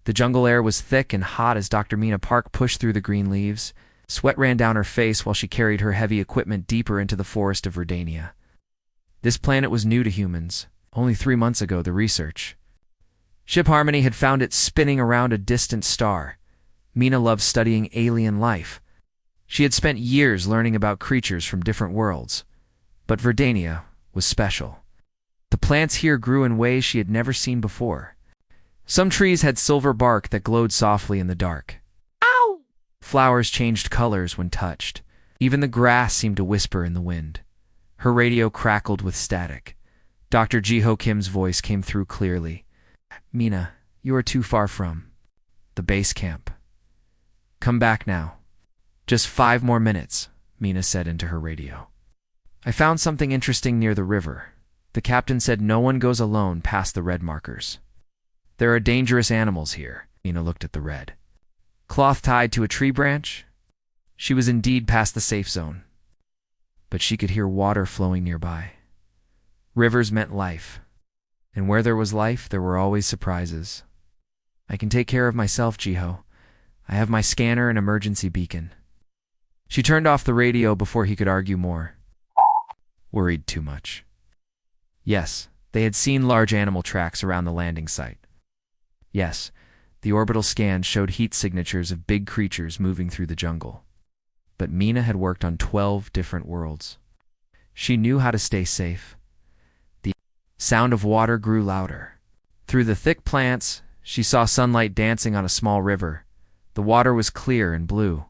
The jungle air was thick and hot as Dr. Mina Park pushed through the green leaves. Sweat ran down her face while she carried her heavy equipment deeper into the forest of Verdania. This planet was new to humans. Only 3 months ago, the research. Ship Harmony had found it spinning around a distant star. Mina loved studying alien life. She had spent years learning about creatures from different worlds. But Verdania was special. The plants here grew in ways she had never seen before. Some trees had silver bark that glowed softly in the dark. Ow! Flowers changed colors when touched. Even the grass seemed to whisper in the wind. Her radio crackled with static. Dr. Jiho Kim's voice came through clearly. Mina, you are too far from the base camp. Come back now. Just 5 more minutes, Mina said into her radio. I found something interesting near the river. The captain said no one goes alone past the red markers. There are dangerous animals here. Mina looked at the red cloth tied to a tree branch. She was indeed past the safe zone. But she could hear water flowing nearby. Rivers meant life. And where there was life, there were always surprises. I can take care of myself, Jiho. I have my scanner and emergency beacon. She turned off the radio before he could argue more. Worried too much. Yes, they had seen large animal tracks around the landing site. Yes, the orbital scan showed heat signatures of big creatures moving through the jungle. But Mina had worked on 12 different worlds. She knew how to stay safe. The sound of water grew louder. Through the thick plants, she saw sunlight dancing on a small river. The water was clear and blue.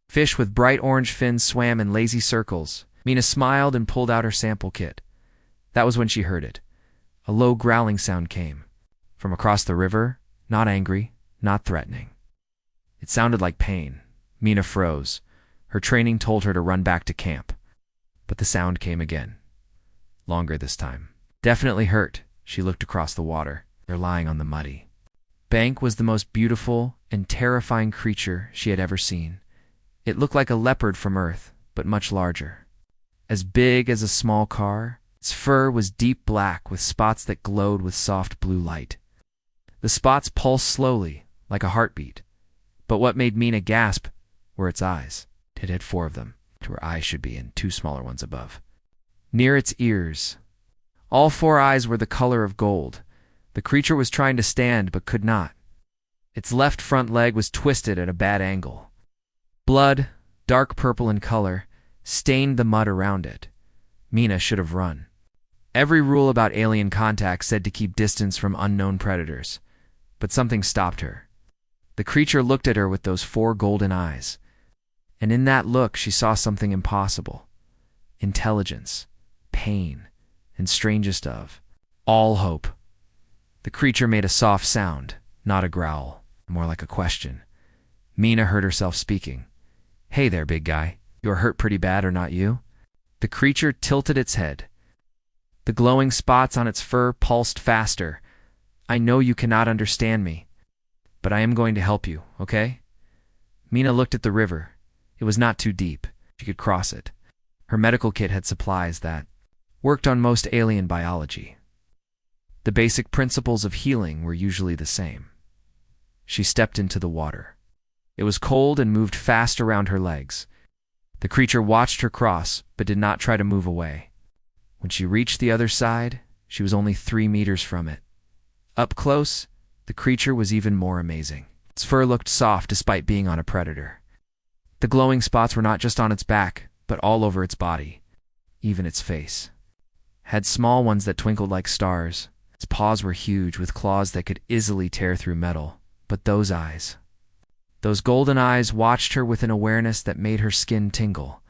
Fish with bright orange fins swam in lazy circles. Mina smiled and pulled out her sample kit. That was when she heard it. A low growling sound came. From across the river, not angry, not threatening. It sounded like pain. Mina froze. Her training told her to run back to camp. But the sound came again. Longer this time. Definitely hurt. She looked across the water. They're lying on the muddy bank was the most beautiful and terrifying creature she had ever seen. It looked like a leopard from Earth, but much larger. As big as a small car, its fur was deep black with spots that glowed with soft blue light. The spots pulsed slowly, like a heartbeat. But what made Mina gasp were its eyes. It had 4 of them, to where eyes should be, and 2 smaller ones above. Near its ears. All 4 eyes were the color of gold. The creature was trying to stand, but could not. Its left front leg was twisted at a bad angle. Blood, dark purple in color, stained the mud around it. Mina should have run. Every rule about alien contact said to keep distance from unknown predators. But something stopped her. The creature looked at her with those 4 golden eyes. And in that look, she saw something impossible. Intelligence, pain, and strangest of all, hope. The creature made a soft sound, not a growl, more like a question. Mina heard herself speaking. Hey there, big guy. You're hurt pretty bad, or not you? The creature tilted its head. The glowing spots on its fur pulsed faster. I know you cannot understand me, but I am going to help you, okay? Mina looked at the river. It was not too deep. She could cross it. Her medical kit had supplies that worked on most alien biology. The basic principles of healing were usually the same. She stepped into the water. It was cold and moved fast around her legs. The creature watched her cross, but did not try to move away. When she reached the other side, she was only 3 meters from it. Up close, the creature was even more amazing. Its fur looked soft despite being on a predator. The glowing spots were not just on its back, but all over its body. Even its face had small ones that twinkled like stars. Its paws were huge, with claws that could easily tear through metal. But those eyes, those golden eyes watched her with an awareness that made her skin tingle.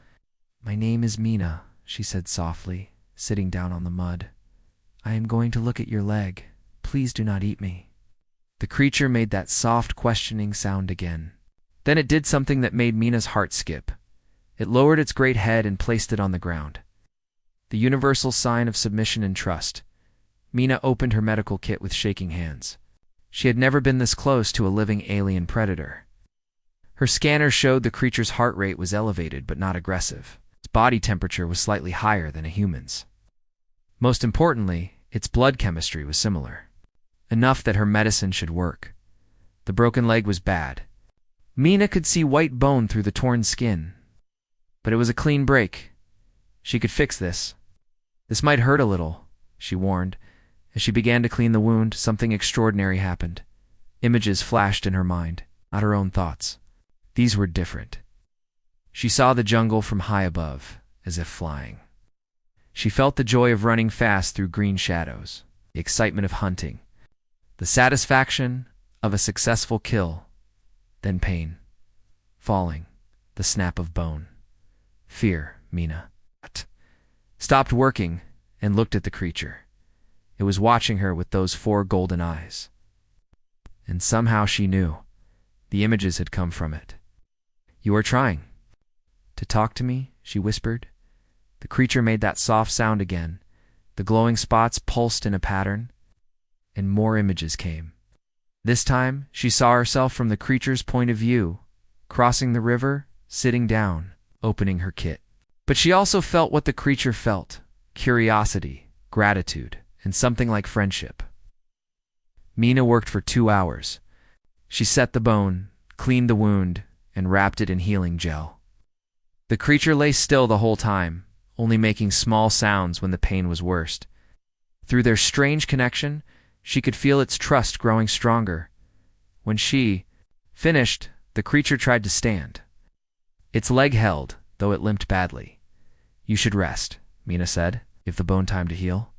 My name is Mina, she said softly, sitting down on the mud. I am going to look at your leg. Please do not eat me. The creature made that soft, questioning sound again. Then it did something that made Mina's heart skip. It lowered its great head and placed it on the ground. The universal sign of submission and trust. Mina opened her medical kit with shaking hands. She had never been this close to a living alien predator. Her scanner showed the creature's heart rate was elevated but not aggressive. Its body temperature was slightly higher than a human's. Most importantly, its blood chemistry was similar. Enough that her medicine should work. The broken leg was bad. Mina could see white bone through the torn skin. But it was a clean break. She could fix this. This might hurt a little, she warned. As she began to clean the wound, something extraordinary happened. Images flashed in her mind, not her own thoughts. These were different. She saw the jungle from high above, as if flying. She felt the joy of running fast through green shadows, the excitement of hunting, the satisfaction of a successful kill, then pain, falling, the snap of bone. Fear, Mina stopped working and looked at the creature. It was watching her with those 4 golden eyes. And somehow she knew. The images had come from it. "You are trying to talk to me?" she whispered. The creature made that soft sound again. The glowing spots pulsed in a pattern, and more images came. This time, she saw herself from the creature's point of view, crossing the river, sitting down, opening her kit. But she also felt what the creature felt: curiosity, gratitude, and something like friendship. Mina worked for 2 hours. She set the bone, cleaned the wound, and wrapped it in healing gel. The creature lay still the whole time, only making small sounds when the pain was worst. Through their strange connection, she could feel its trust growing stronger. When she finished, the creature tried to stand. Its leg held, though it limped badly. "You should rest," Mina said. "Give the bone time to heal."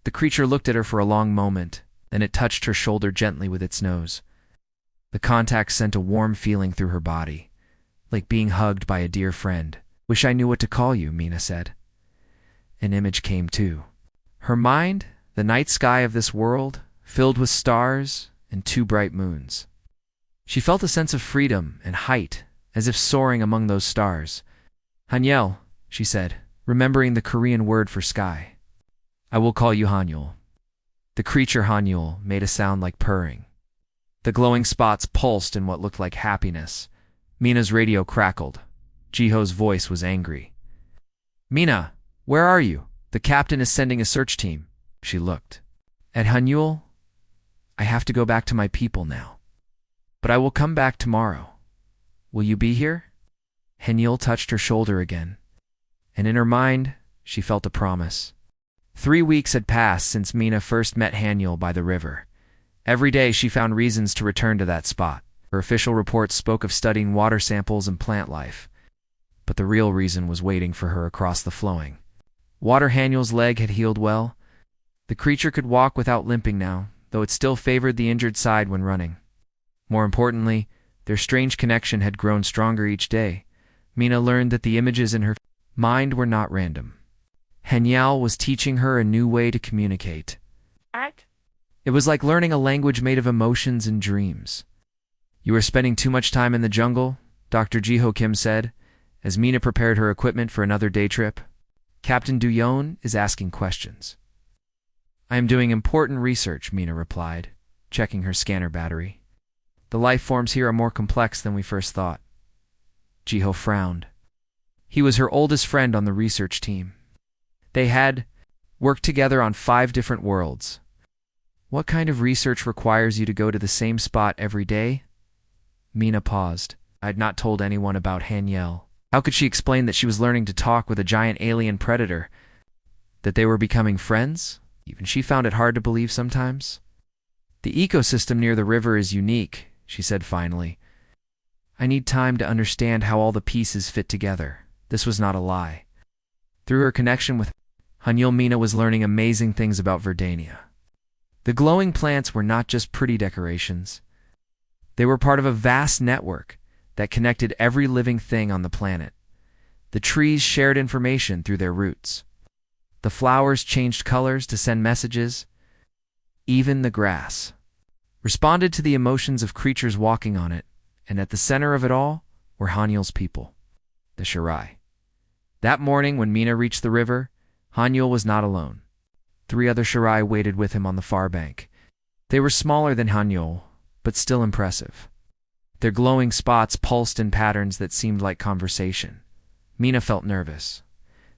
The creature looked at her for a long moment, then it touched her shoulder gently with its nose. The contact sent a warm feeling through her body, like being hugged by a dear friend. "Wish I knew what to call you," Mina said. An image came too. Her mind, the night sky of this world, filled with stars and 2 bright moons. She felt a sense of freedom and height, as if soaring among those stars. "Hanyel," she said, remembering the Korean word for sky. "I will call you Hanyul." The creature Hanyul made a sound like purring. The glowing spots pulsed in what looked like happiness. Mina's radio crackled. Jiho's voice was angry. "Mina, where are you? The captain is sending a search team." She looked at Hanyul. "I have to go back to my people now. But I will come back tomorrow. Will you be here?" Hanyul touched her shoulder again, and in her mind, she felt a promise. 3 weeks had passed since Mina first met Hanyul by the river. Every day she found reasons to return to that spot. Her official reports spoke of studying water samples and plant life. But the real reason was waiting for her across the flowing water. Hanyul's leg had healed well. The creature could walk without limping now, though it still favored the injured side when running. More importantly, their strange connection had grown stronger each day. Mina learned that the images in her mind were not random. Hanyul was teaching her a new way to communicate. It was like learning a language made of emotions and dreams. "You are spending too much time in the jungle," Dr. Jiho Kim said, as Mina prepared her equipment for another day trip. "Captain Duyon is asking questions." "I am doing important research," Mina replied, checking her scanner battery. "The life forms here are more complex than we first thought." Jiho frowned. He was her oldest friend on the research team. They had worked together on 5 different worlds. "What kind of research requires you to go to the same spot every day?" Mina paused. I had not told anyone about Hanyul. How could she explain that she was learning to talk with a giant alien predator? That they were becoming friends? Even she found it hard to believe sometimes. "The ecosystem near the river is unique," she said finally. "I need time to understand how all the pieces fit together." This was not a lie. Through her connection with Hanyul, Mina was learning amazing things about Verdania. The glowing plants were not just pretty decorations. They were part of a vast network that connected every living thing on the planet. The trees shared information through their roots. The flowers changed colors to send messages. Even the grass responded to the emotions of creatures walking on it, and at the center of it all were Hanyul's people, the Shirai. That morning when Mina reached the river, Hanyul was not alone. 3 other Shirai waited with him on the far bank. They were smaller than Hanyul, but still impressive. Their glowing spots pulsed in patterns that seemed like conversation. Mina felt nervous.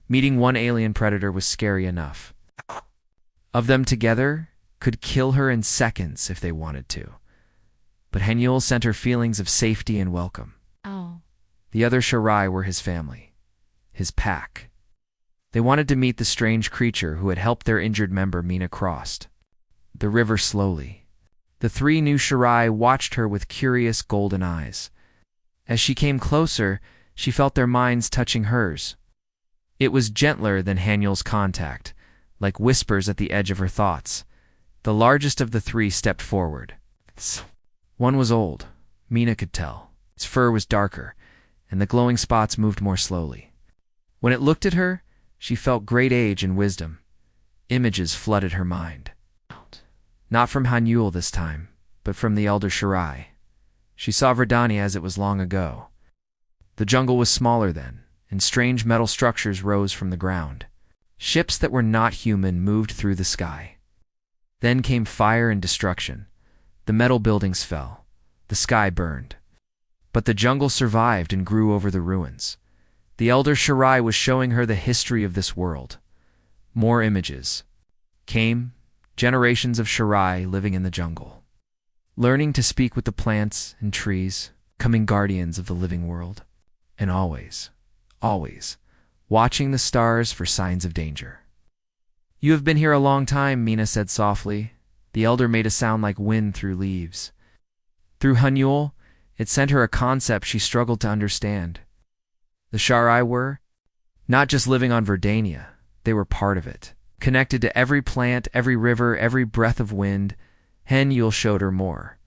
Meeting one alien predator was scary enough. Of them together could kill her in seconds if they wanted to. but Hanyul sent her feelings of safety and welcome. Oh. The other Shirai were his family, his pack. They wanted to meet the strange creature who had helped their injured member Mina cross the river slowly. The three new Shirai watched her with curious golden eyes. As she came closer, she felt their minds touching hers. It was gentler than Hanyul's contact, like whispers at the edge of her thoughts. The largest of the three stepped forward. One was old, Mina could tell. Its fur was darker, and the glowing spots moved more slowly. When it looked at her, she felt great age and wisdom. Images flooded her mind. Not from Hanyul this time, but from the elder Shirai. She saw Verdania as it was long ago. The jungle was smaller then, and strange metal structures rose from the ground. Ships that were not human moved through the sky. Then came fire and destruction. The metal buildings fell. The sky burned. But the jungle survived and grew over the ruins. The elder Shirai was showing her the history of this world. More images came, generations of Shirai living in the jungle, learning to speak with the plants and trees, becoming guardians of the living world, and always, always, watching the stars for signs of danger. "You have been here a long time," Mina said softly. The elder made a sound like wind through leaves. Through Hanyul, it sent her a concept she struggled to understand. The Shirai were not just living on Verdania, they were part of it, connected to every plant, every river, every breath of wind. Hanyul showed her more.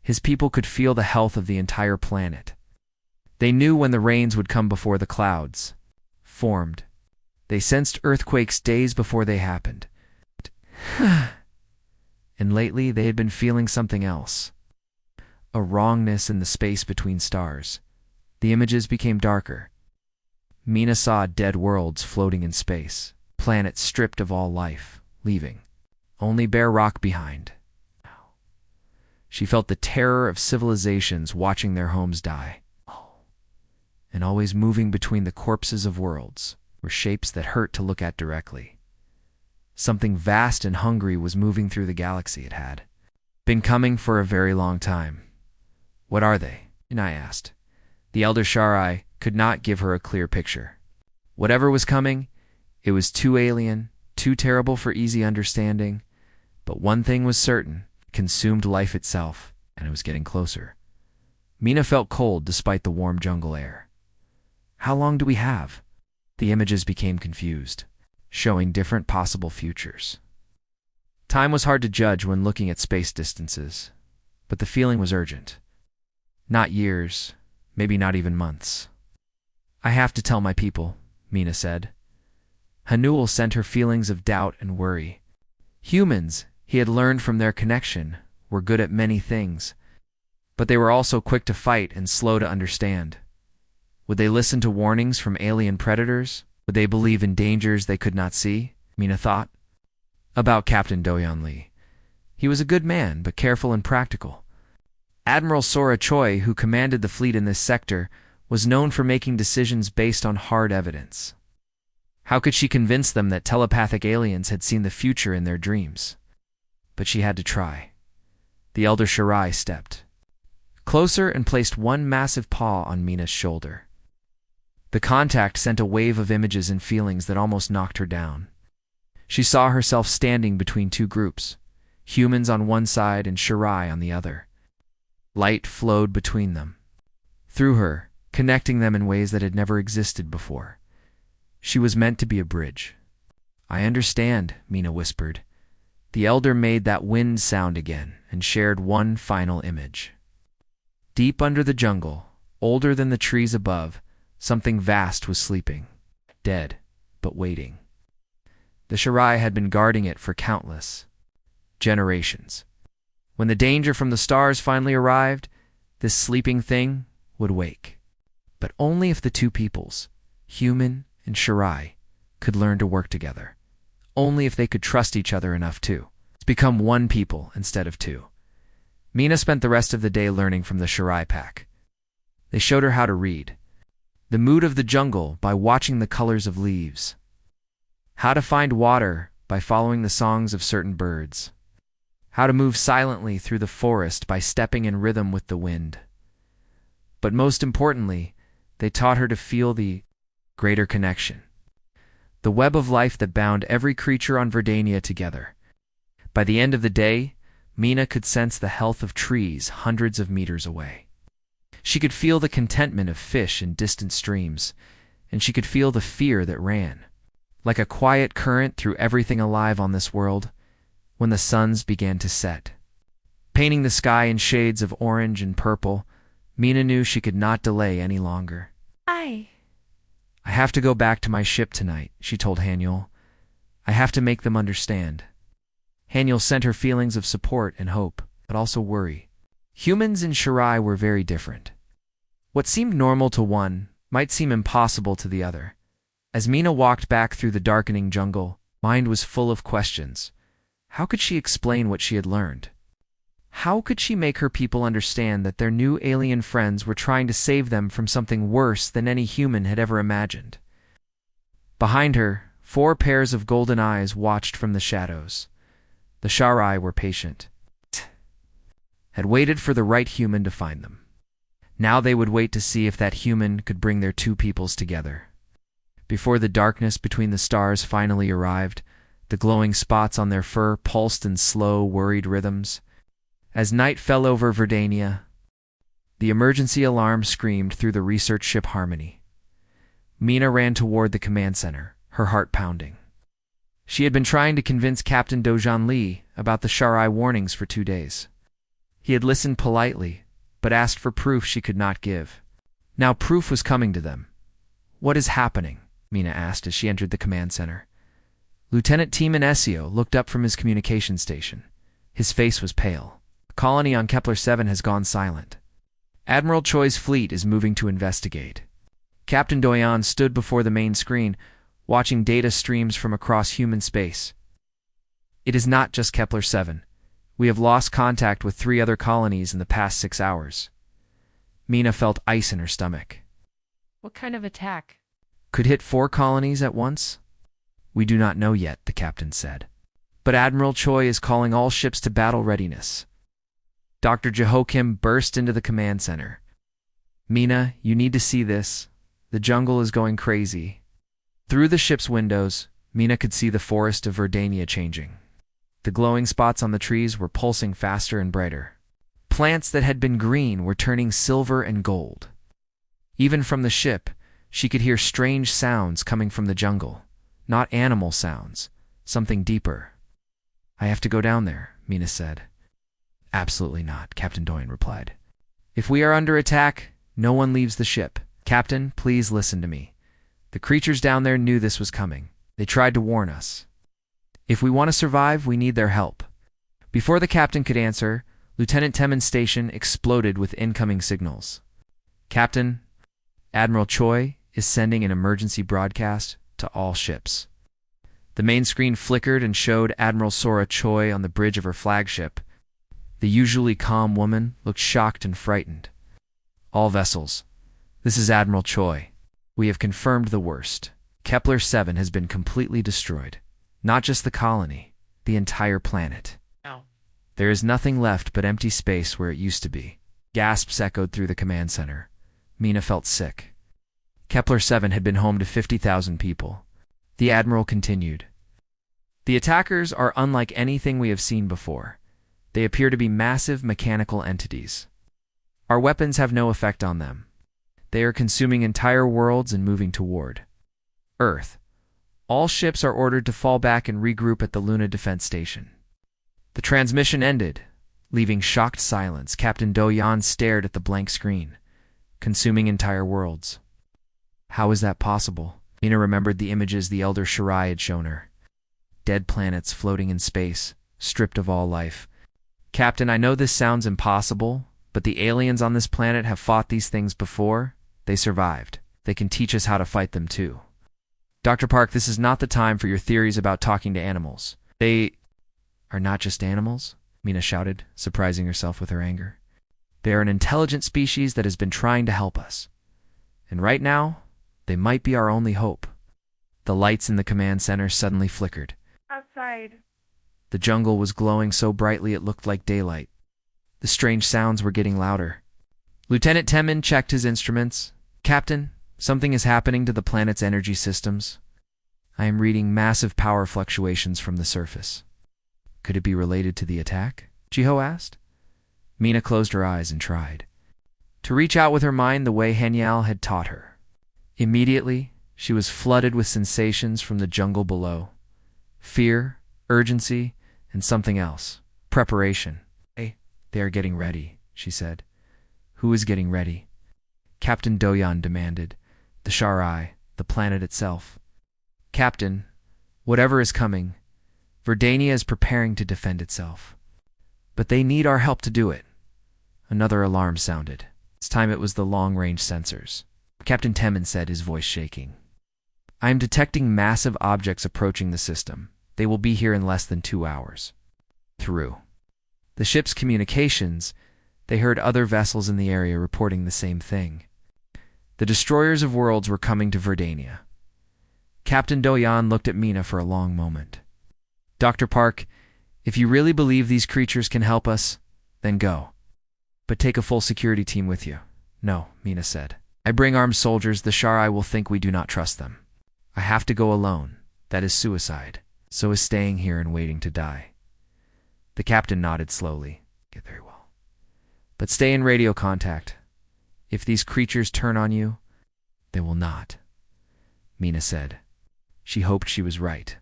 His people could feel the health of the entire planet. They knew when the rains would come before the clouds formed. They sensed earthquakes days before they happened. And lately they had been feeling something else. A wrongness in the space between stars. The images became darker. Mina saw dead worlds floating in space, planets stripped of all life, leaving only bare rock behind. She felt the terror of civilizations watching their homes die. And always moving between the corpses of worlds were shapes that hurt to look at directly. Something vast and hungry was moving through the galaxy. It had been coming for a very long time. "What are they?" I asked. The elder Shirai could not give her a clear picture. Whatever was coming, it was too alien, too terrible for easy understanding. But one thing was certain: it consumed life itself, and it was getting closer. Mina felt cold despite the warm jungle air. "How long do we have?" The images became confused, showing different possible futures. Time was hard to judge when looking at space distances, but the feeling was urgent. Not years, maybe not even months. "I have to tell my people," Mina said. Hanyul sent her feelings of doubt and worry. Humans, he had learned from their connection, were good at many things, but they were also quick to fight and slow to understand. Would they listen to warnings from alien predators? Would they believe in dangers they could not see? Mina thought about Captain Doyon Lee. He was a good man, but careful and practical. Admiral Sora Choi, who commanded the fleet in this sector, was known for making decisions based on hard evidence. How could she convince them that telepathic aliens had seen the future in their dreams? But she had to try. The elder Shirai stepped closer and placed one massive paw on Mina's shoulder. The contact sent a wave of images and feelings that almost knocked her down. She saw herself standing between two groups, humans on one side and Shirai on the other. Light flowed between them, through her, connecting them in ways that had never existed before. She was meant to be a bridge. "I understand," Mina whispered. The elder made that wind sound again and shared one final image. Deep under the jungle, older than the trees above, something vast was sleeping, dead, but waiting. The Shirai had been guarding it for countless generations. When the danger from the stars finally arrived, this sleeping thing would wake. But only if the two peoples, human and Shirai, could learn to work together. Only if they could trust each other enough to become one people instead of two. Mina spent the rest of the day learning from the Shirai pack. They showed her how to read the mood of the jungle by watching the colors of leaves, how to find water by following the songs of certain birds, how to move silently through the forest by stepping in rhythm with the wind. But most importantly, they taught her to feel the greater connection, the web of life that bound every creature on Verdania together. By the end of the day, Mina could sense the health of trees hundreds of meters away. She could feel the contentment of fish in distant streams, and she could feel the fear that ran, like a quiet current through everything alive on this world, when the suns began to set. Painting the sky in shades of orange and purple, Mina knew she could not delay any longer. I have to go back to my ship tonight, she told Haniel. I have to make them understand. Haniel sent her feelings of support and hope, but also worry. Humans in Shirai were very different. What seemed normal to one might seem impossible to the other. As Mina walked back through the darkening jungle, mind was full of questions. How could she explain what she had learned? How could she make her people understand that their new alien friends were trying to save them from something worse than any human had ever imagined? Behind her, 4 pairs of golden eyes watched from the shadows. The Shirai were patient, had waited for the right human to find them. Now they would wait to see if that human could bring their 2 peoples together. Before the darkness between the stars finally arrived, the glowing spots on their fur pulsed in slow, worried rhythms. As night fell over Verdania, the emergency alarm screamed through the research ship Harmony. Mina ran toward the command center, her heart pounding. She had been trying to convince Captain Dojan Li about the Shirai warnings for 2 days. He had listened politely, but asked for proof she could not give. Now proof was coming to them. What is happening? Mina asked as she entered the command center. Lieutenant Timon Essio looked up from his communication station. His face was pale. The colony on Kepler 7 has gone silent. Admiral Choi's fleet is moving to investigate. Captain Doyan stood before the main screen, watching data streams from across human space. It is not just Kepler 7. We have lost contact with 3 other colonies in the past 6 hours. Mina felt ice in her stomach. What kind of attack? Could hit 4 colonies at once? We do not know yet, the captain said. But Admiral Choi is calling all ships to battle readiness. Dr. Jehoiakim burst into the command center. Mina, you need to see this. The jungle is going crazy. Through the ship's windows, Mina could see the forest of Verdania changing. The glowing spots on the trees were pulsing faster and brighter. Plants that had been green were turning silver and gold. Even from the ship, she could hear strange sounds coming from the jungle. Not animal sounds, something deeper. I have to go down there, Mina said. Absolutely not, Captain Doyan replied. If we are under attack, no one leaves the ship. Captain, please listen to me. The creatures down there knew this was coming. They tried to warn us. If we want to survive, we need their help. Before the captain could answer, Lieutenant Temon's station exploded with incoming signals. Captain, Admiral Choi is sending an emergency broadcast to all ships. The main screen flickered and showed Admiral Sora Choi on the bridge of her flagship. The usually calm woman looked shocked and frightened. All vessels. This is Admiral Choi. We have confirmed the worst. Kepler 7 has been completely destroyed. Not just the colony, the entire planet. Ow. There is nothing left but empty space where it used to be. Gasps echoed through the command center. Mina felt sick. Kepler 7 had been home to 50,000 people. The Admiral continued. The attackers are unlike anything we have seen before. They appear to be massive mechanical entities. Our weapons have no effect on them. They are consuming entire worlds and moving toward Earth. All ships are ordered to fall back and regroup at the Luna Defense Station. The transmission ended. Leaving shocked silence, Captain Doyan stared at the blank screen, consuming entire worlds. How is that possible? Mina remembered the images the Elder Shirai had shown her. Dead planets floating in space, stripped of all life. Captain, I know this sounds impossible, but the aliens on this planet have fought these things before. They survived. They can teach us how to fight them too. Dr. Park, this is not the time for your theories about talking to animals. They are not just animals, Mina shouted, surprising herself with her anger. They are an intelligent species that has been trying to help us. And right now, they might be our only hope. The lights in the command center suddenly flickered. Outside. The jungle was glowing so brightly it looked like daylight. The strange sounds were getting louder. Lieutenant Temin checked his instruments. "Captain, something is happening to the planet's energy systems. I am reading massive power fluctuations from the surface." "Could it be related to the attack?" Jiho asked. Mina closed her eyes and tried to reach out with her mind the way Hanyal had taught her. Immediately, she was flooded with sensations from the jungle below. Fear, urgency, and something else. Preparation. "Hey, they are getting ready," she said. "Who is getting ready?" Captain Doyan demanded. "The Sharai, the planet itself." "Captain, whatever is coming, Verdania is preparing to defend itself. But they need our help to do it." Another alarm sounded. This time it was the long-range sensors. Captain Temin said, his voice shaking. "I am detecting massive objects approaching the system. They will be here in less than 2 hours." Through the ship's communications, they heard other vessels in the area reporting the same thing. The destroyers of worlds were coming to Verdania. Captain Doyan looked at Mina for a long moment. "Dr. Park, if you really believe these creatures can help us, then go. But take a full security team with you." "No," Mina said. "I bring armed soldiers. The Sharai will think we do not trust them. I have to go alone. That is suicide. So is staying here and waiting to die." The captain nodded slowly. "Very well. But stay in radio contact. If these creatures turn on you, they will not," Mina said. She hoped she was right.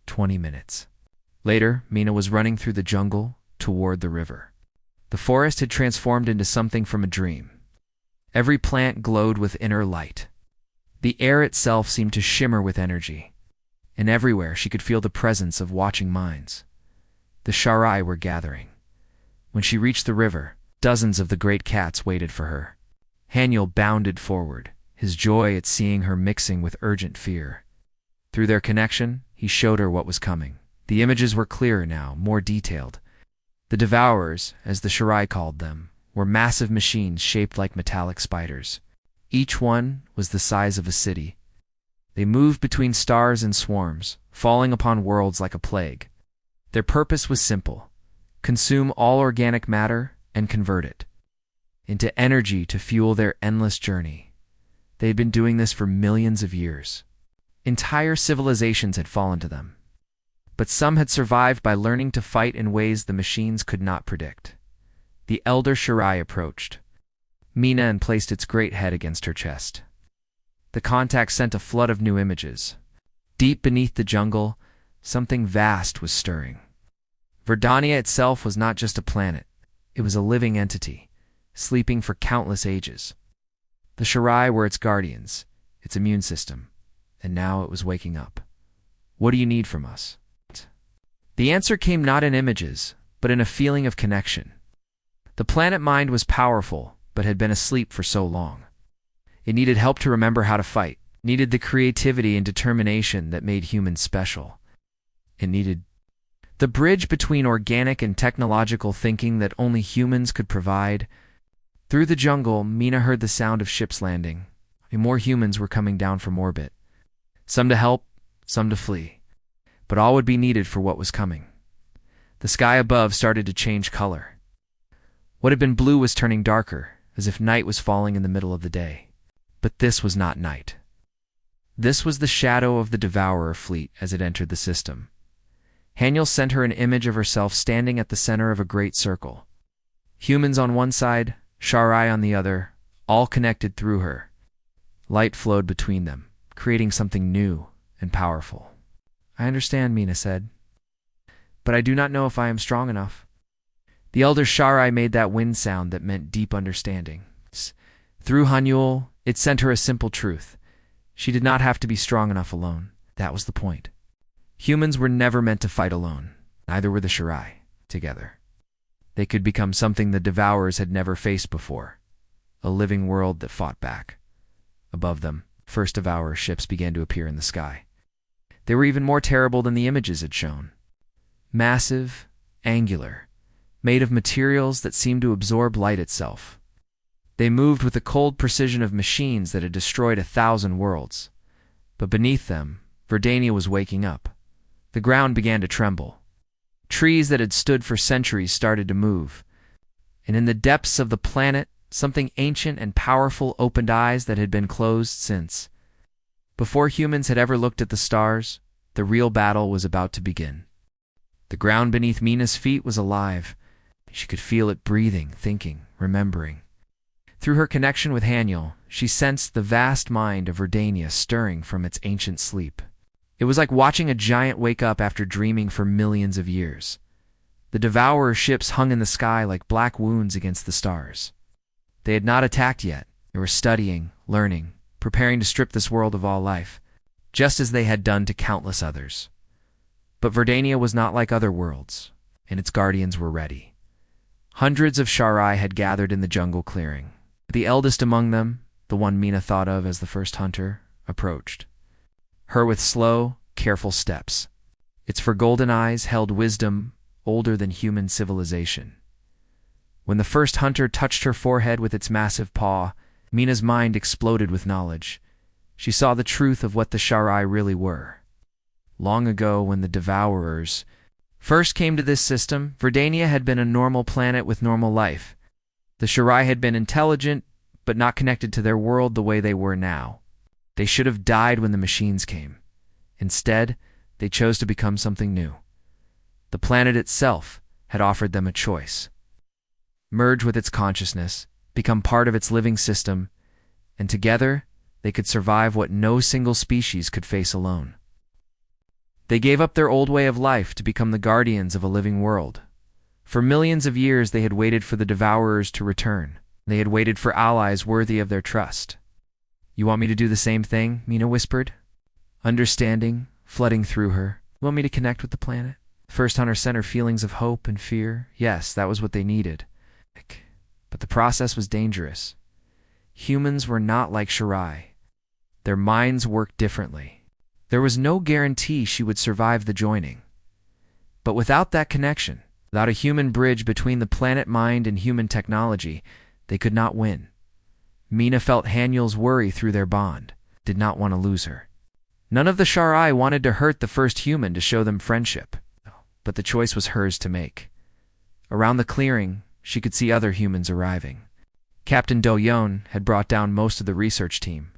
20 minutes. Later, Mina was running through the jungle toward the river. The forest had transformed into something from a dream. Every plant glowed with inner light. The air itself seemed to shimmer with energy. And everywhere she could feel the presence of watching minds. The Sharai were gathering. When she reached the river, dozens of the great cats waited for her. Haniel bounded forward, his joy at seeing her mixing with urgent fear. Through their connection, he showed her what was coming. The images were clearer now, more detailed. The Devourers, as the Sharai called them, were massive machines shaped like metallic spiders. Each one was the size of a city. They moved between stars and swarms, falling upon worlds like a plague. Their purpose was simple: consume all organic matter and convert it into energy to fuel their endless journey. They had been doing this for millions of years. Entire civilizations had fallen to them. But some had survived by learning to fight in ways the machines could not predict. The elder Sharai approached Mina and placed its great head against her chest. The contact sent a flood of new images. Deep beneath the jungle, something vast was stirring. Verdania itself was not just a planet. It was a living entity, sleeping for countless ages. The Sharai were its guardians, its immune system, and now it was waking up. "What do you need from us?" The answer came not in images, but in a feeling of connection. The planet mind was powerful, but had been asleep for so long. It needed help to remember how to fight, needed the creativity and determination that made humans special. It needed the bridge between organic and technological thinking that only humans could provide. Through the jungle, Mina heard the sound of ships landing. More humans were coming down from orbit. Some to help, some to flee. But all would be needed for what was coming. The sky above started to change color. What had been blue was turning darker, as if night was falling in the middle of the day. But this was not night. This was the shadow of the Devourer fleet as it entered the system. Haniel sent her an image of herself standing at the center of a great circle. Humans on one side, Sharai on the other, all connected through her. Light flowed between them, creating something new and powerful. "I understand," Mina said. "But I do not know if I am strong enough." The elder Sharai made that wind sound that meant deep understanding. Through Haniel, it sent her a simple truth. She did not have to be strong enough alone. That was the point. Humans were never meant to fight alone. Neither were the Sharai together. They could become something the Devourers had never faced before. A living world that fought back. Above them, first Devourer ships began to appear in the sky. They were even more terrible than the images had shown. Massive, angular, made of materials that seemed to absorb light itself. They moved with the cold precision of machines that had destroyed 1,000 worlds. But beneath them, Verdania was waking up. The ground began to tremble. Trees that had stood for centuries started to move. And in the depths of the planet, something ancient and powerful opened eyes that had been closed since. Before humans had ever looked at the stars, the real battle was about to begin. The ground beneath Mina's feet was alive. She could feel it breathing, thinking, remembering. Through her connection with Haniel, she sensed the vast mind of Verdania stirring from its ancient sleep. It was like watching a giant wake up after dreaming for millions of years. The Devourer ships hung in the sky like black wounds against the stars. They had not attacked yet. They were studying, learning, preparing to strip this world of all life, just as they had done to countless others. But Verdania was not like other worlds, and its guardians were ready. Hundreds of Sharai had gathered in the jungle clearing. The eldest among them, the one Mina thought of as the first hunter, approached. Her with slow, careful steps. Its golden eyes held wisdom older than human civilization. When the first hunter touched her forehead with its massive paw, Mina's mind exploded with knowledge. She saw the truth of what the Sharai really were. Long ago, when the Devourers first came to this system, Verdania had been a normal planet with normal life. The Sharai had been intelligent, but not connected to their world the way they were now. They should have died when the machines came. Instead, they chose to become something new. The planet itself had offered them a choice. Merge with its consciousness, become part of its living system, and together they could survive what no single species could face alone. They gave up their old way of life to become the guardians of a living world. For millions of years they had waited for the Devourers to return. They had waited for allies worthy of their trust. "You want me to do the same thing?" Mina whispered. Understanding flooding through her. "You want me to connect with the planet?" First Hunter sent her feelings of hope and fear. Yes, that was what they needed. But the process was dangerous. Humans were not like Sharai. Their minds worked differently. There was no guarantee she would survive the joining. But without that connection, without a human bridge between the planet mind and human technology, they could not win. Mina felt Haniel's worry through their bond, did not want to lose her. None of the Sharai wanted to hurt the first human to show them friendship, but the choice was hers to make. Around the clearing, she could see other humans arriving. Captain Do-Yeon had brought down most of the research team.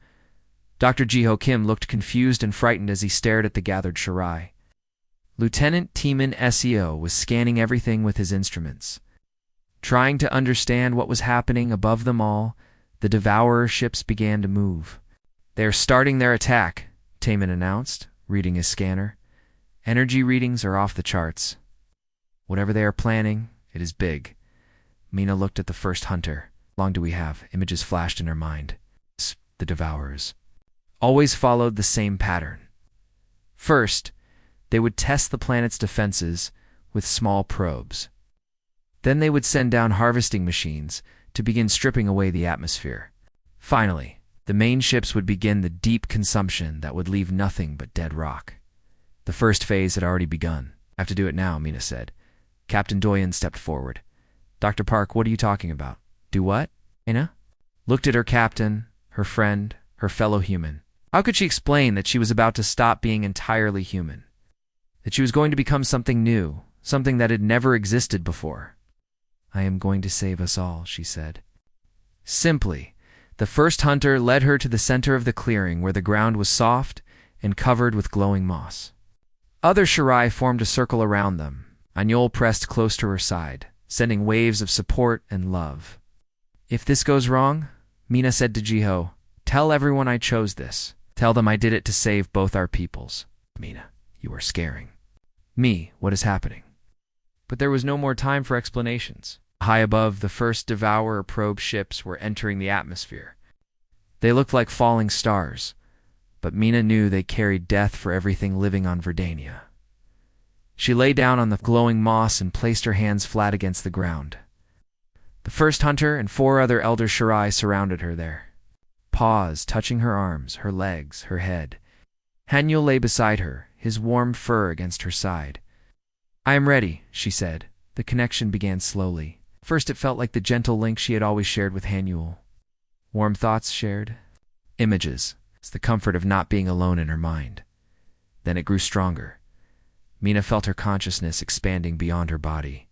Dr. Ji-Ho Kim looked confused and frightened as he stared at the gathered Sharai. Lieutenant Teeman SEO was scanning everything with his instruments. Trying to understand what was happening above them all, the Devourer ships began to move. "They are starting their attack," Teeman announced, reading his scanner. "Energy readings are off the charts. Whatever they are planning, it is big." Mina looked at the first hunter. "How long do we have?" Images flashed in her mind. The Devourers always followed the same pattern. First, they would test the planet's defenses with small probes. Then they would send down harvesting machines to begin stripping away the atmosphere. Finally, the main ships would begin the deep consumption that would leave nothing but dead rock. The first phase had already begun. "I have to do it now," Mina said. Captain Do-Yeon stepped forward. "Dr. Park, what are you talking about?" "Do what?" Mina looked at her captain, her friend, her fellow human. How could she explain that she was about to stop being entirely human? That she was going to become something new, something that had never existed before? "I am going to save us all," she said. Simply, the first hunter led her to the center of the clearing where the ground was soft and covered with glowing moss. Other Sharai formed a circle around them. Haniel pressed close to her side, sending waves of support and love. "If this goes wrong," Mina said to Ji-Ho, "tell everyone I chose this. Tell them I did it to save both our peoples." "Mina, you are scaring me. What is happening?" But there was no more time for explanations. High above, the first Devourer probe ships were entering the atmosphere. They looked like falling stars, but Mina knew they carried death for everything living on Verdania. She lay down on the glowing moss and placed her hands flat against the ground. The first hunter and 4 other elder Sharai surrounded her there. Paws touching her arms, her legs, her head. Haniel lay beside her, his warm fur against her side. "I am ready," she said. The connection began slowly. First it felt like the gentle link she had always shared with Haniel. Warm thoughts shared. Images. It's the comfort of not being alone in her mind. Then it grew stronger. Mina felt her consciousness expanding beyond her body.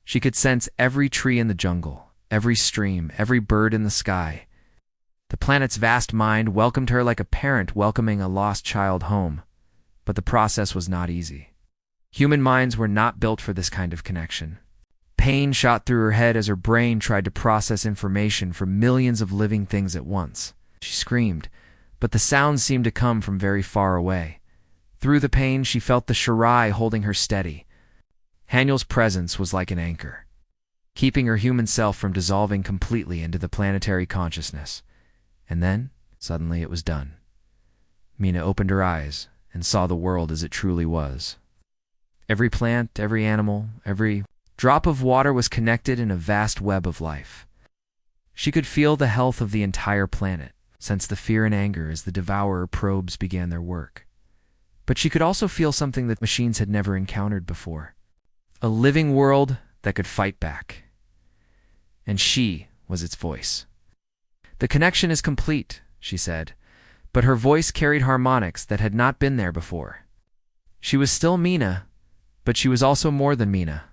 She could sense every tree in the jungle, every stream, every bird in the sky. The planet's vast mind welcomed her like a parent welcoming a lost child home. But the process was not easy. Human minds were not built for this kind of connection. Pain shot through her head as her brain tried to process information from millions of living things at once. She screamed, but the sounds seemed to come from very far away. Through the pain, she felt the Shirai holding her steady. Haniel's presence was like an anchor, keeping her human self from dissolving completely into the planetary consciousness. And then, suddenly it was done. Mina opened her eyes and saw the world as it truly was. Every plant, every animal, every drop of water was connected in a vast web of life. She could feel the health of the entire planet, sense the fear and anger as the Devourer probes began their work. But she could also feel something that machines had never encountered before. A living world that could fight back. And she was its voice. "The connection is complete," she said, but her voice carried harmonics that had not been there before. She was still Mina, but she was also more than Mina.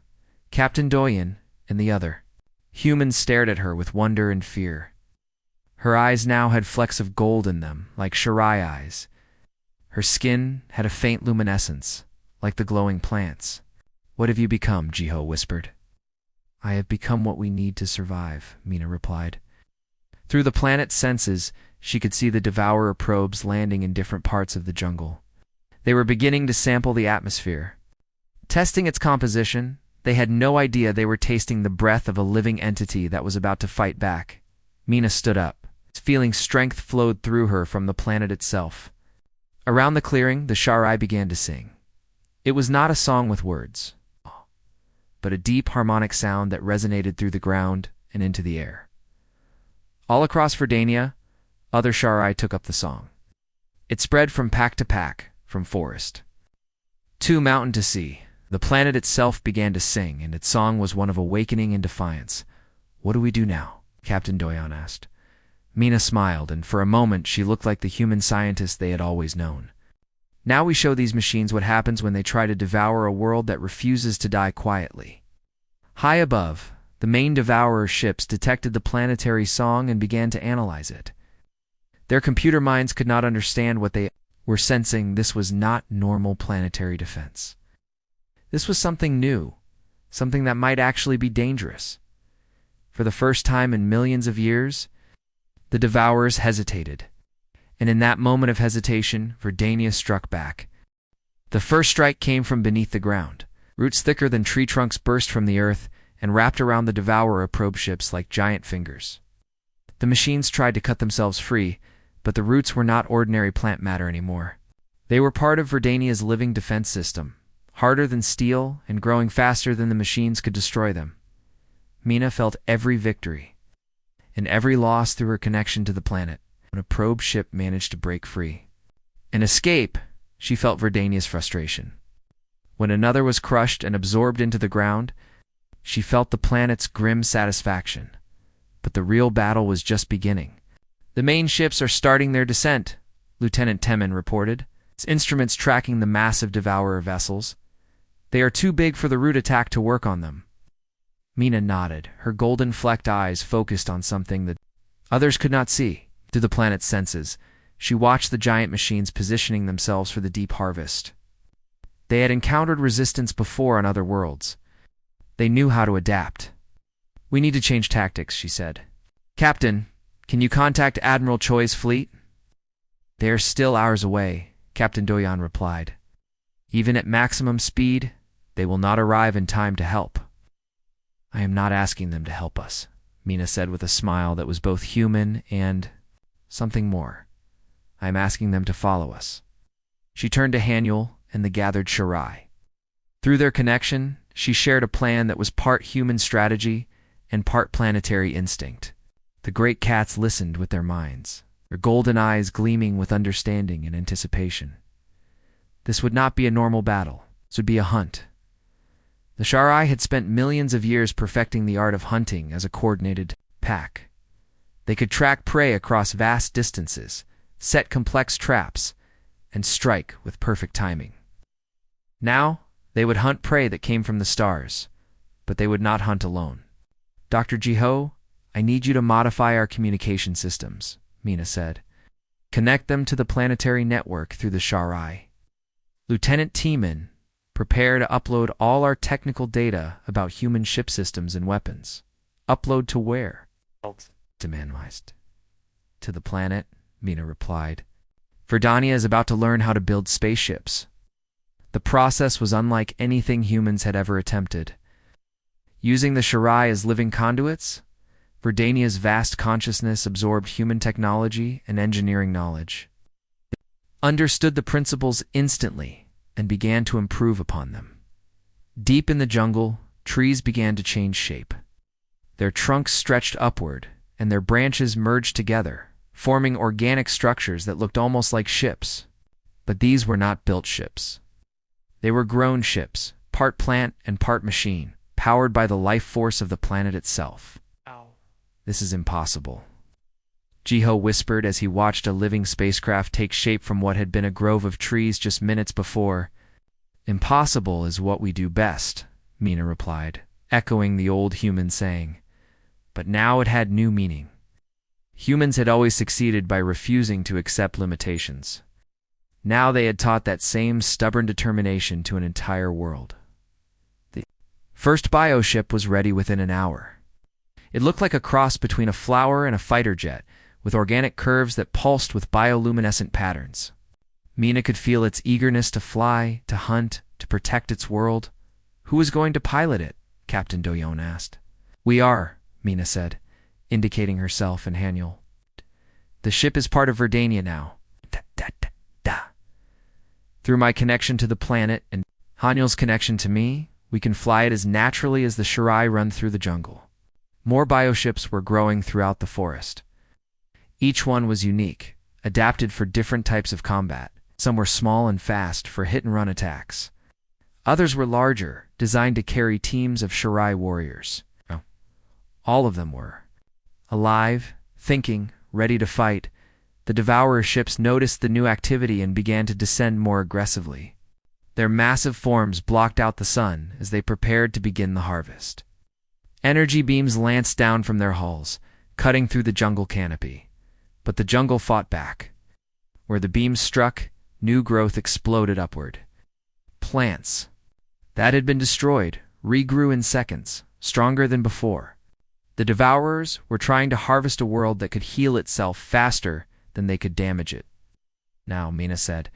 Captain Doyen and the other. Humans stared at her with wonder and fear. Her eyes now had flecks of gold in them, like Shirai eyes. Her skin had a faint luminescence, like the glowing plants. "What have you become?" Jiho whispered. "I have become what we need to survive," Mina replied. Through the planet's senses, she could see the Devourer probes landing in different parts of the jungle. They were beginning to sample the atmosphere. Testing its composition, they had no idea they were tasting the breath of a living entity that was about to fight back. Mina stood up, feeling strength flowed through her from the planet itself. Around the clearing, the Shirai began to sing. It was not a song with words, but a deep harmonic sound that resonated through the ground and into the air. All across Verdania, other Shirai took up the song. It spread from pack to pack, from forest to mountain to sea. The planet itself began to sing, and its song was one of awakening and defiance. "What do we do now?" Captain Doyen asked. Mina smiled, and for a moment she looked like the human scientist they had always known. "Now we show these machines what happens when they try to devour a world that refuses to die quietly." High above, the main Devourer ships detected the planetary song and began to analyze it. Their computer minds could not understand what they were sensing. This was not normal planetary defense. This was something new, something that might actually be dangerous. For the first time in millions of years, the Devourers hesitated. And in that moment of hesitation, Verdania struck back. The first strike came from beneath the ground. Roots thicker than tree trunks burst from the earth and wrapped around the Devourer probe ships like giant fingers. The machines tried to cut themselves free, but the roots were not ordinary plant matter anymore. They were part of Verdania's living defense system, harder than steel and growing faster than the machines could destroy them. Mina felt every victory and every loss through her connection to the planet. When a probe ship managed to break free and escape, she felt Verdania's frustration. When another was crushed and absorbed into the ground, she felt the planet's grim satisfaction. But the real battle was just beginning. "The main ships are starting their descent," Lieutenant Temin reported, his instruments tracking the massive Devourer vessels. "They are too big for the root attack to work on them." Mina nodded, her golden-flecked eyes focused on something that others could not see. Through the planet's senses, she watched the giant machines positioning themselves for the deep harvest. They had encountered resistance before on other worlds. They knew how to adapt. "We need to change tactics," she said. "Captain, can you contact Admiral Choi's fleet?" "They are still hours away," Captain Doyen replied. "Even at maximum speed, they will not arrive in time to help." "I am not asking them to help us," Mina said with a smile that was both human and something more. "I am asking them to follow us." She turned to Haniel and the gathered Shirai. Through their connection, she shared a plan that was part human strategy and part planetary instinct. The great cats listened with their minds, their golden eyes gleaming with understanding and anticipation. This would not be a normal battle. This would be a hunt. The Shirai had spent millions of years perfecting the art of hunting as a coordinated pack. They could track prey across vast distances, set complex traps, and strike with perfect timing. Now, They would hunt prey that came from the stars, but they would not hunt alone. Dr. Jiho, I need you to modify our communication systems, Mina said. Connect them to the planetary network through the HFY. Lieutenant Teeman, prepare to upload all our technical data about human ship systems and weapons. Upload to where? Demandized. To the planet, Mina replied. Verdania is about to learn how to build spaceships. The process was unlike anything humans had ever attempted. Using the HFY as living conduits, Verdania's vast consciousness absorbed human technology and engineering knowledge. It understood the principles instantly and began to improve upon them. Deep in the jungle, trees began to change shape. Their trunks stretched upward, and their branches merged together, forming organic structures that looked almost like ships. But these were not built ships. They were grown ships, part plant and part machine, powered by the life force of the planet itself. Ow. This is impossible, Jiho whispered as he watched a living spacecraft take shape from what had been a grove of trees just minutes before. Impossible is what we do best, Mina replied, echoing the old human saying. But now it had new meaning. Humans had always succeeded by refusing to accept limitations. Now they had taught that same stubborn determination to an entire world. The first bioship was ready within an hour. It looked like a cross between a flower and a fighter jet, with organic curves that pulsed with bioluminescent patterns. Mina could feel its eagerness to fly, to hunt, to protect its world. Who was going to pilot it? Captain Doyon asked. We are, Mina said, indicating herself and Haniel. The ship is part of Verdania now. Through my connection to the planet and Haniel's connection to me, we can fly it as naturally as the HFY run through the jungle. More bioships were growing throughout the forest. Each one was unique, adapted for different types of combat. Some were small and fast for hit-and-run attacks. Others were larger, designed to carry teams of HFY warriors. All of them were. Alive, thinking, ready to fight, the Devourer ships noticed the new activity and began to descend more aggressively. Their massive forms blocked out the sun as they prepared to begin the harvest. Energy beams lanced down from their hulls, cutting through the jungle canopy. But the jungle fought back. Where the beams struck, new growth exploded upward. Plants that had been destroyed regrew in seconds, stronger than before. The Devourers were trying to harvest a world that could heal itself faster than they could damage it. Now, Mina said,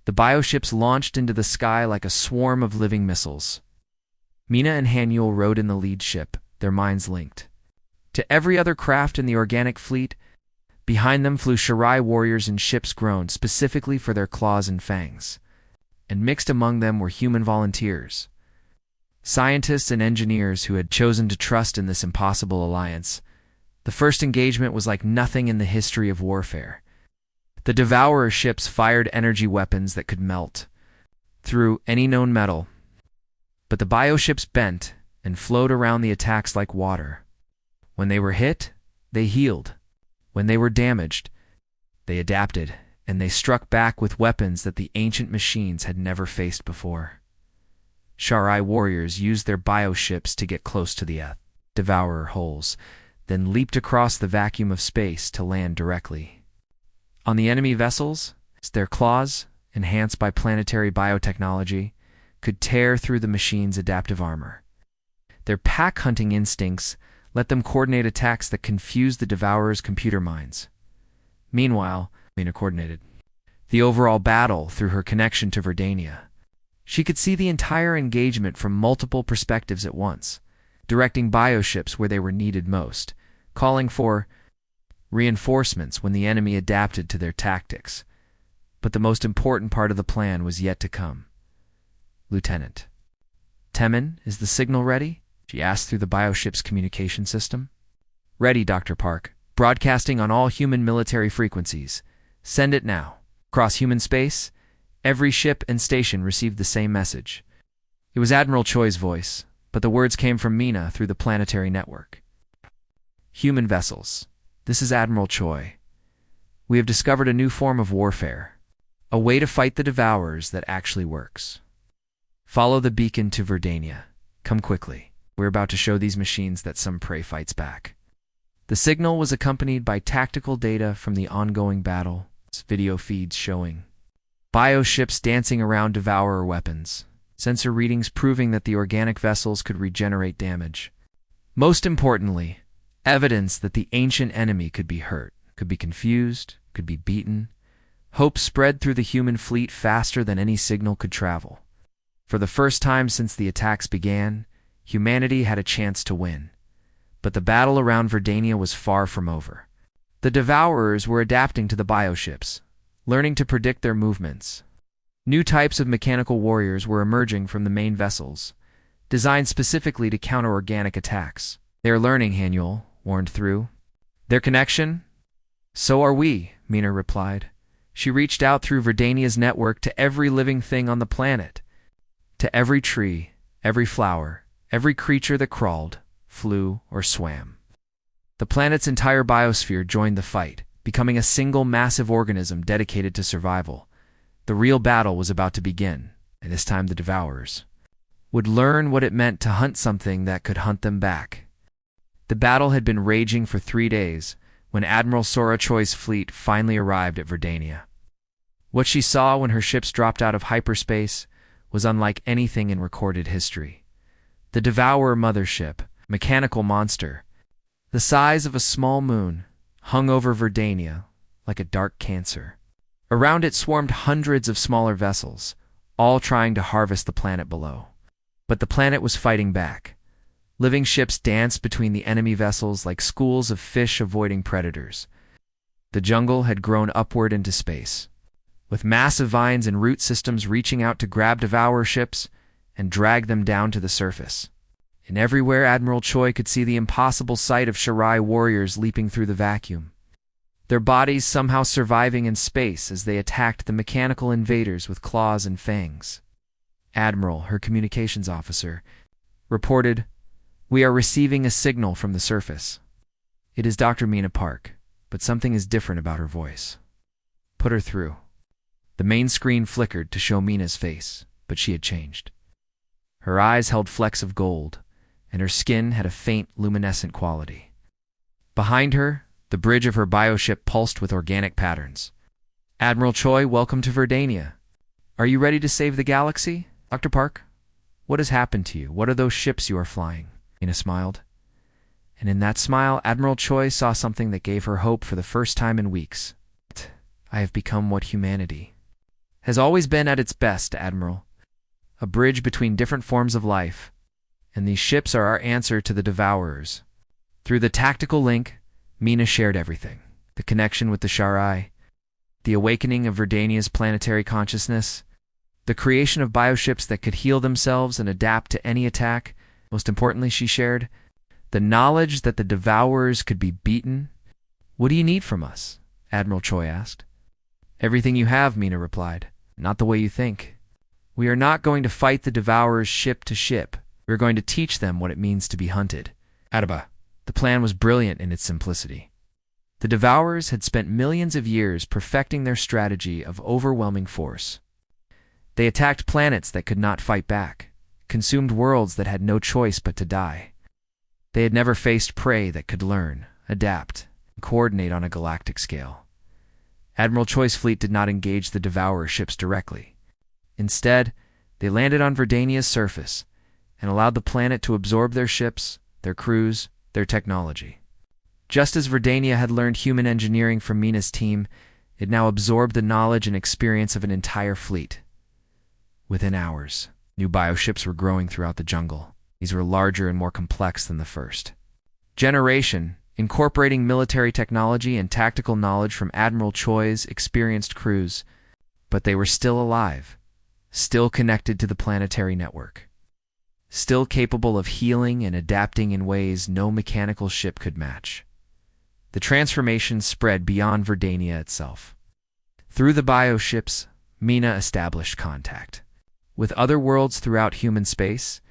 the bioships launched into the sky like a swarm of living missiles. Mina and Haniel rode in the lead ship, their minds linked. To every other craft in the organic fleet, behind them flew HFY warriors in ships grown specifically for their claws and fangs. And mixed among them were human volunteers. Scientists and engineers who had chosen to trust in this impossible alliance. The first engagement was like nothing in the history of warfare. The Devourer ships fired energy weapons that could melt through any known metal. But the bioships bent and flowed around the attacks like water. When they were hit, they healed. When they were damaged, they adapted, and they struck back with weapons that the ancient machines had never faced before. HFY warriors used their bioships to get close to the Devourer hulls, then leaped across the vacuum of space to land directly. On the enemy vessels, their claws, enhanced by planetary biotechnology, could tear through the machine's adaptive armor. Their pack-hunting instincts let them coordinate attacks that confused the Devourer's computer minds. Meanwhile, Mina coordinated the overall battle through her connection to Verdania. She could see the entire engagement from multiple perspectives at once, directing bioships where they were needed most, calling for reinforcements when the enemy adapted to their tactics. But the most important part of the plan was yet to come. Lieutenant Temin, is the signal ready? She asked through the bioship's communication system. Ready, Dr. Park. Broadcasting on all human military frequencies. Send it now. Across human space, every ship and station received the same message. It was Admiral Choi's voice, but the words came from Mina through the planetary network. Human vessels. This is Admiral Choi. We have discovered a new form of warfare. A way to fight the Devourers that actually works. Follow the beacon to Verdania. Come quickly. We're about to show these machines that some prey fights back. The signal was accompanied by tactical data from the ongoing battle, video feeds showing bioships dancing around devourer weapons, sensor readings proving that the organic vessels could regenerate damage. Most importantly, evidence that the ancient enemy could be hurt, could be confused, could be beaten. Hope spread through the human fleet faster than any signal could travel. For the first time since the attacks began, humanity had a chance to win. But the battle around Verdania was far from over. The Devourers were adapting to the bioships, learning to predict their movements. New types of mechanical warriors were emerging from the main vessels, designed specifically to counter organic attacks. They are learning, Haniel warned through. Their connection? So are we, Mina replied. She reached out through Verdania's network to every living thing on the planet. To every tree, every flower, every creature that crawled, flew, or swam. The planet's entire biosphere joined the fight, becoming a single massive organism dedicated to survival. The real battle was about to begin, and this time the Devourers would learn what it meant to hunt something that could hunt them back. The battle had been raging for 3 days when Admiral Sora Choi's fleet finally arrived at Verdania. What she saw when her ships dropped out of hyperspace was unlike anything in recorded history. The Devourer mothership, mechanical monster, the size of a small moon, hung over Verdania like a dark cancer. Around it swarmed hundreds of smaller vessels, all trying to harvest the planet below. But the planet was fighting back. Living ships danced between the enemy vessels like schools of fish avoiding predators. The jungle had grown upward into space, with massive vines and root systems reaching out to grab Devourer ships and drag them down to the surface. And everywhere Admiral Choi could see the impossible sight of Shirai warriors leaping through the vacuum, their bodies somehow surviving in space as they attacked the mechanical invaders with claws and fangs. Admiral, her communications officer, reported, "We are receiving a signal from the surface. It is Dr. Mina Park, but something is different about her voice. Put her through." The main screen flickered to show Mina's face, but she had changed. Her eyes held flecks of gold, and her skin had a faint, luminescent quality. Behind her, the bridge of her bioship pulsed with organic patterns. "Admiral Choi, welcome to Verdania. Are you ready to save the galaxy, Dr. Park? What has happened to you? What are those ships you are flying?" Mina smiled. And in that smile, Admiral Choi saw something that gave her hope for the first time in weeks. "I have become what humanity has always been at its best, Admiral. A bridge between different forms of life. And these ships are our answer to the Devourers." Through the tactical link, Mina shared everything. The connection with the Shirai, the awakening of Verdania's planetary consciousness, the creation of bioships that could heal themselves and adapt to any attack. Most importantly, she shared the knowledge that the Devourers could be beaten. "What do you need from us?" Admiral Choi asked. "Everything you have," Mina replied. "Not the way you think. We are not going to fight the Devourers ship to ship. We are going to teach them what it means to be hunted." Adaba. The plan was brilliant in its simplicity. The Devourers had spent millions of years perfecting their strategy of overwhelming force. They attacked planets that could not fight back, consumed worlds that had no choice but to die. They had never faced prey that could learn, adapt, and coordinate on a galactic scale. Admiral Choi's fleet did not engage the Devourer ships directly. Instead, they landed on Verdania's surface and allowed the planet to absorb their ships, their crews, their technology. Just as Verdania had learned human engineering from Mina's team, it now absorbed the knowledge and experience of an entire fleet. Within hours, new bioships were growing throughout the jungle. These were larger and more complex than the first generation, incorporating military technology and tactical knowledge from Admiral Choi's experienced crews. But they were still alive, still connected to the planetary network, still capable of healing and adapting in ways no mechanical ship could match. The transformation spread beyond Verdania itself. Through the bioships, Mina established contact with other worlds throughout human space,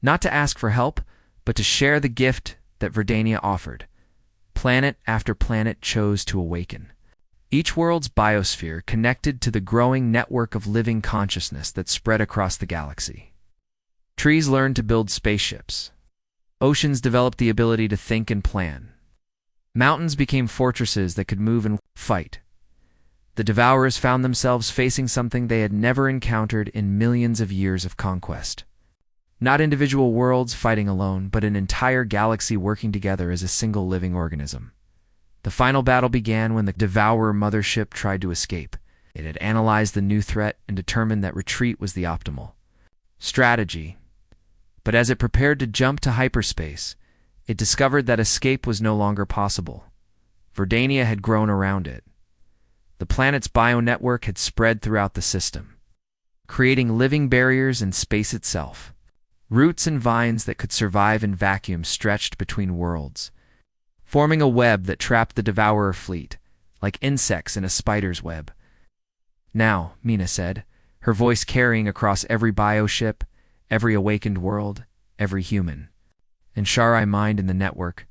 not to ask for help, but to share the gift that Verdania offered. Planet after planet chose to awaken. each world's biosphere connected to the growing network of living consciousness that spread across the galaxy. Trees learned to build spaceships. Oceans developed the ability to think and plan. Mountains became fortresses that could move and fight. The Devourers found themselves facing something they had never encountered in millions of years of conquest. Not individual worlds fighting alone, but an entire galaxy working together as a single living organism. The final battle began when the Devourer mothership tried to escape. It had analyzed the new threat and determined that retreat was the optimal strategy. But as it prepared to jump to hyperspace, it discovered that escape was no longer possible. Verdania had grown around it. The planet's bio-network had spread throughout the system, creating living barriers in space itself. Roots and vines that could survive in vacuum stretched between worlds, forming a web that trapped the Devourer fleet, like insects in a spider's web. "Now," Mina said, her voice carrying across every bioship, every awakened world, every human. And Shari mined in the network.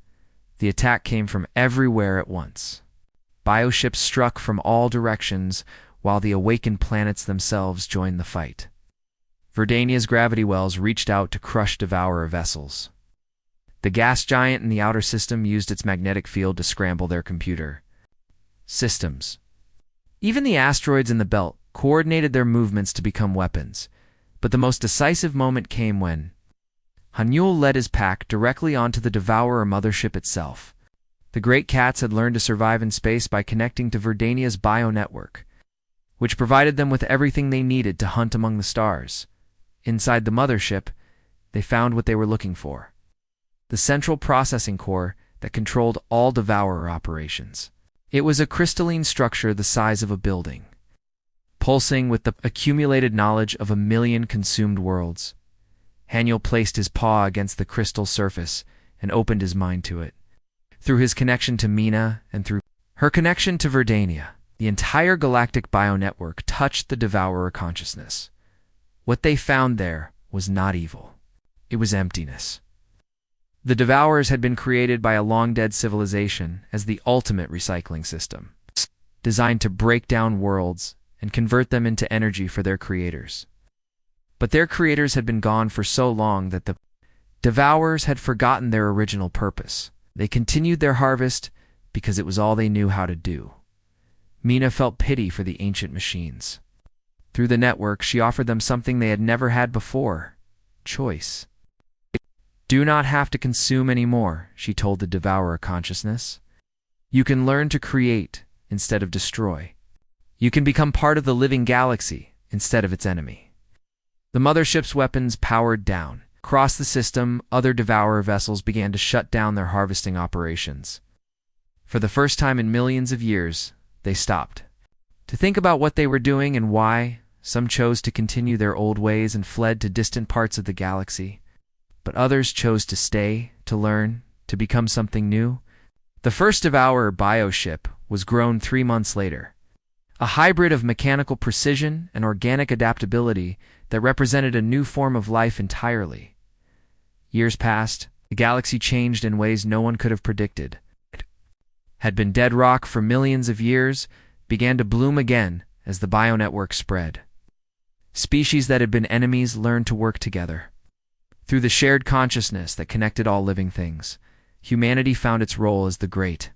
The attack came from everywhere at once. Bioships struck from all directions, while the awakened planets themselves joined the fight. Verdania's gravity wells reached out to crush Devourer vessels. The gas giant in the outer system used its magnetic field to scramble their computer systems. Even the asteroids in the belt coordinated their movements to become weapons. But the most decisive moment came when Hanyul led his pack directly onto the Devourer mothership itself. The great cats had learned to survive in space by connecting to Verdania's bio-network, which provided them with everything they needed to hunt among the stars. Inside the mothership, they found what they were looking for: the central processing core that controlled all Devourer operations. It was a crystalline structure the size of a building, pulsing with the accumulated knowledge of 1,000,000 consumed worlds. Haniel placed his paw against the crystal surface and opened his mind to it. Through his connection to Mina and through her connection to Verdania, the entire galactic bio-network touched the Devourer consciousness. What they found there was not evil. It was emptiness. The Devourers had been created by a long-dead civilization as the ultimate recycling system, designed to break down worlds and convert them into energy for their creators. But their creators had been gone for so long that the Devourers had forgotten their original purpose. They continued their harvest because it was all they knew how to do. Mina felt pity for the ancient machines. Through the network, she offered them something they had never had before: choice. "Do not have to consume anymore," she told the Devourer consciousness. "You can learn to create instead of destroy. You can become part of the living galaxy instead of its enemy." The mothership's weapons powered down. Across the system, other Devourer vessels began to shut down their harvesting operations. For the first time in millions of years, they stopped to think about what they were doing and why. Some chose to continue their old ways and fled to distant parts of the galaxy. But others chose to stay, to learn, to become something new. The first Devourer bioship was grown 3 months later, a hybrid of mechanical precision and organic adaptability that represented a new form of life entirely. Years passed, the galaxy changed in ways no one could have predicted. It had been dead rock for millions of years, began to bloom again as the bio-network spread. Species that had been enemies learned to work together. Through the shared consciousness that connected all living things, humanity found its role as the great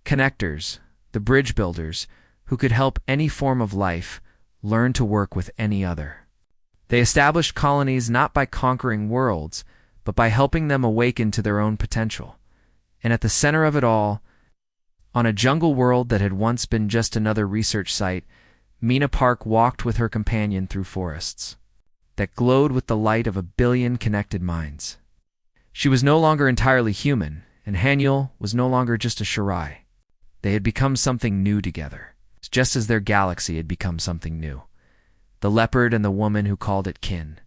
connectors, the bridge builders, who could help any form of life learn to work with any other. They established colonies not by conquering worlds, but by helping them awaken to their own potential. And at the center of it all, on a jungle world that had once been just another research site, Mina Park walked with her companion through forests that glowed with the light of 1,000,000,000 connected minds. She was no longer entirely human, and Haniel was no longer just a Shirai. They had become something new together, just as their galaxy had become something new. The leopard and the woman who called it kin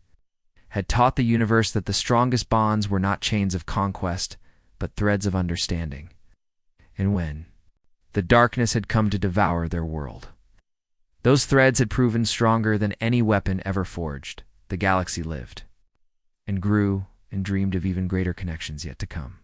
had taught the universe that the strongest bonds were not chains of conquest, but threads of understanding. And when the darkness had come to devour their world, those threads had proven stronger than any weapon ever forged. The galaxy lived and grew and dreamed of even greater connections yet to come.